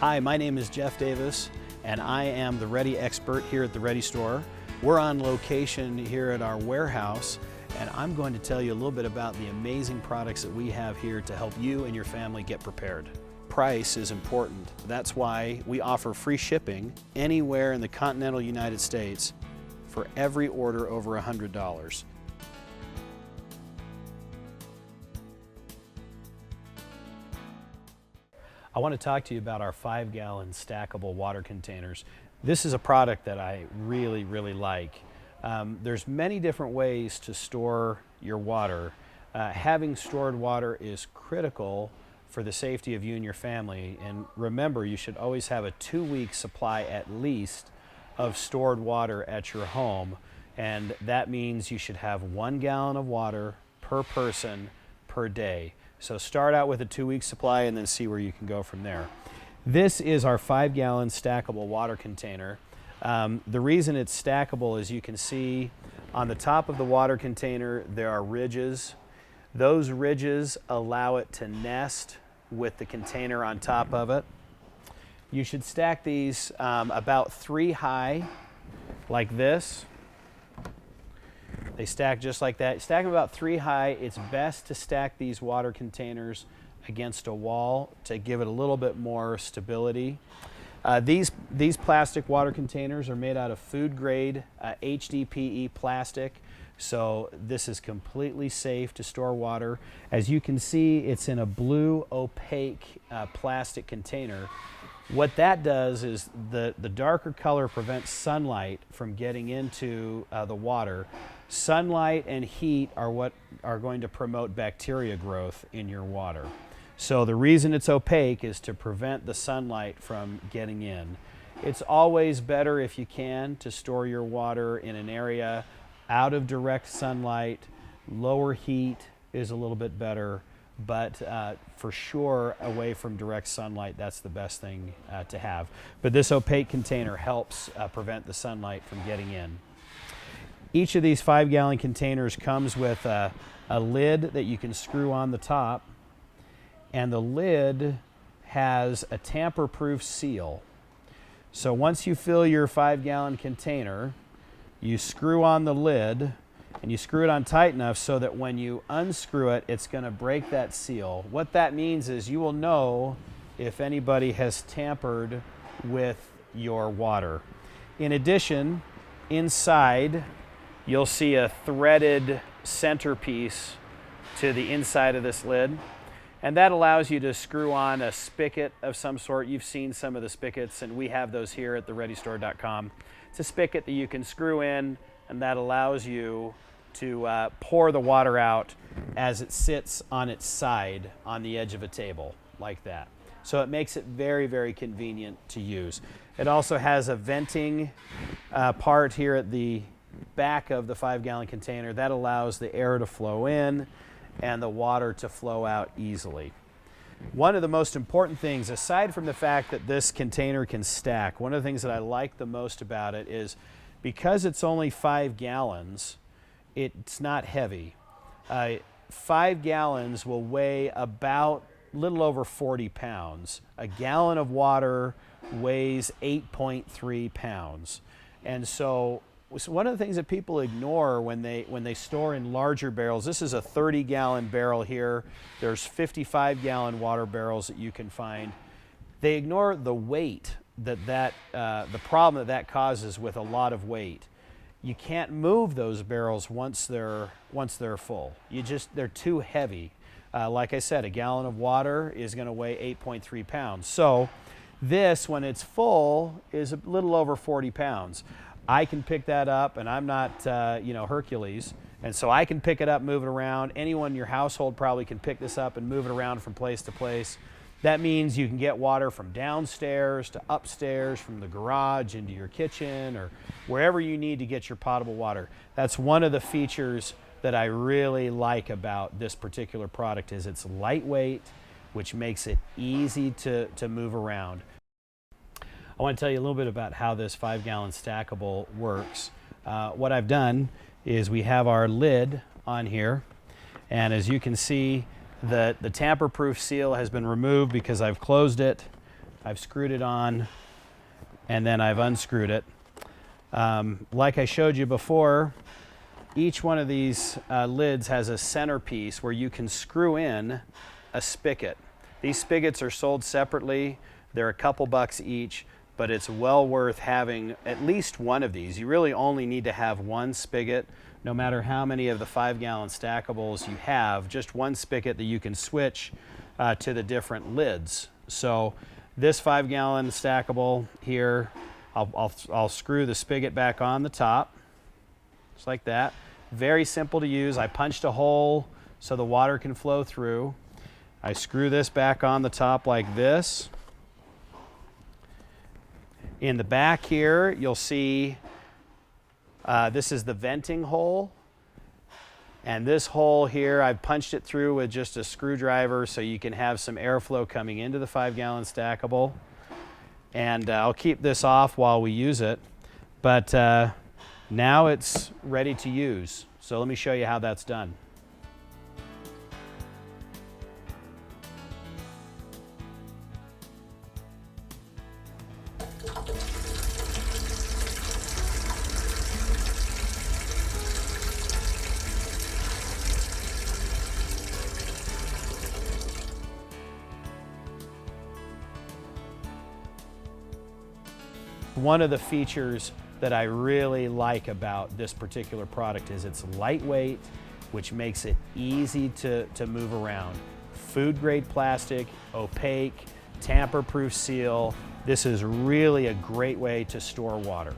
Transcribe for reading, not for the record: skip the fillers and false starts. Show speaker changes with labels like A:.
A: Hi, my name is Jeff Davis, and I am the Ready expert here at the Ready Store. We're on location here at our warehouse, and I'm going to tell you a little bit about the amazing products that we have here to help you and your family get prepared. Price is important. That's why we offer free shipping anywhere in the continental United States for every order over $100. I want to talk to you about our 5-gallon stackable water containers. This is a product that I really like. There's many different ways to store your water. Having stored water is critical for the safety of you and your family. And remember, you should always have a 2-week supply at least of stored water at your home. And that means you should have 1 gallon of water per person per day. So start out with a 2-week supply and then see where you can go from there. This is our 5-gallon stackable water container. The reason it's stackable is you can see on the top of the water container there are ridges. Those ridges allow it to nest with the container on top of it. You should stack these about 3 high, like this. They stack just like that. Stack them about 3 high. It's best to stack these water containers against a wall to give it a little bit more stability. These plastic water containers are made out of food grade HDPE plastic, so this is completely safe to store water. As you can see, it's in a blue opaque plastic container. What that does is the darker color prevents sunlight from getting into the water. Sunlight and heat are what are going to promote bacteria growth in your water. So the reason it's opaque is to prevent the sunlight from getting in. It's always better, if you can, to store your water in an area out of direct sunlight. Lower heat is a little bit better, but for sure away from direct sunlight, that's the best thing to have. But this opaque container helps prevent the sunlight from getting in. Each of these 5-gallon containers comes with a lid that you can screw on the top, and the lid has a tamper-proof seal. So once you fill your 5-gallon container, you screw on the lid, and you screw it on tight enough so that when you unscrew it, it's going to break that seal. What that means is you will know if anybody has tampered with your water. In addition, inside, you'll see a threaded centerpiece to the inside of this lid, and that allows you to screw on a spigot of some sort. You've seen some of the spigots, and we have those here at thereadystore.com. It's a spigot that you can screw in, and that allows you to pour the water out as it sits on its side on the edge of a table, like that. So it makes it very convenient to use. It also has a venting part here at the back of the 5-gallon container that allows the air to flow in and the water to flow out easily. One of the most important things, aside from the fact that this container can stack, one of the things that I like the most about it is because it's only 5 gallons, it's not heavy. 5 gallons will weigh about a little over 40 pounds. A gallon of water weighs 8.3 pounds. And so one of the things that people ignore when they store in larger barrels, this is a 30-gallon barrel here. There's 55-gallon water barrels that you can find. They ignore the weight the problem that causes with a lot of weight. You can't move those barrels once they're full. They're too heavy. Like I said, a gallon of water is going to weigh 8.3 pounds. So this, when it's full, is a little over 40 pounds. I can pick that up, and I'm not Hercules, and so I can pick it up, move it around. Anyone in your household probably can pick this up and move it around from place to place. That means you can get water from downstairs to upstairs, from the garage into your kitchen, or wherever you need to get your potable water. That's one of the features that I really like about this particular product is it's lightweight, which makes it easy to move around. I want to tell you a little bit about how this 5-gallon stackable works. What I've done is we have our lid on here, and as you can see, the tamper-proof seal has been removed because I've closed it I've screwed it on, and then I've unscrewed it. Like I showed you before, each one of these lids has a centerpiece where you can screw in a spigot. These spigots are sold separately. They're a couple bucks each, but it's well worth having at least one of these. You really only need to have one spigot, no matter how many of the 5-gallon stackables you have, just one spigot that you can switch to the different lids. So this 5-gallon stackable here, I'll screw the spigot back on the top, just like that. Very simple to use. I punched a hole so the water can flow through. I screw this back on the top like this. In the back here, you'll see this is the venting hole. And this hole here, I've punched it through with just a screwdriver so you can have some airflow coming into the 5-gallon stackable. And I'll keep this off while we use it. But now it's ready to use. So let me show you how that's done. One of the features that I really like about this particular product is it's lightweight, which makes it easy to move around. Food grade plastic, opaque, tamper-proof seal. This is really a great way to store water.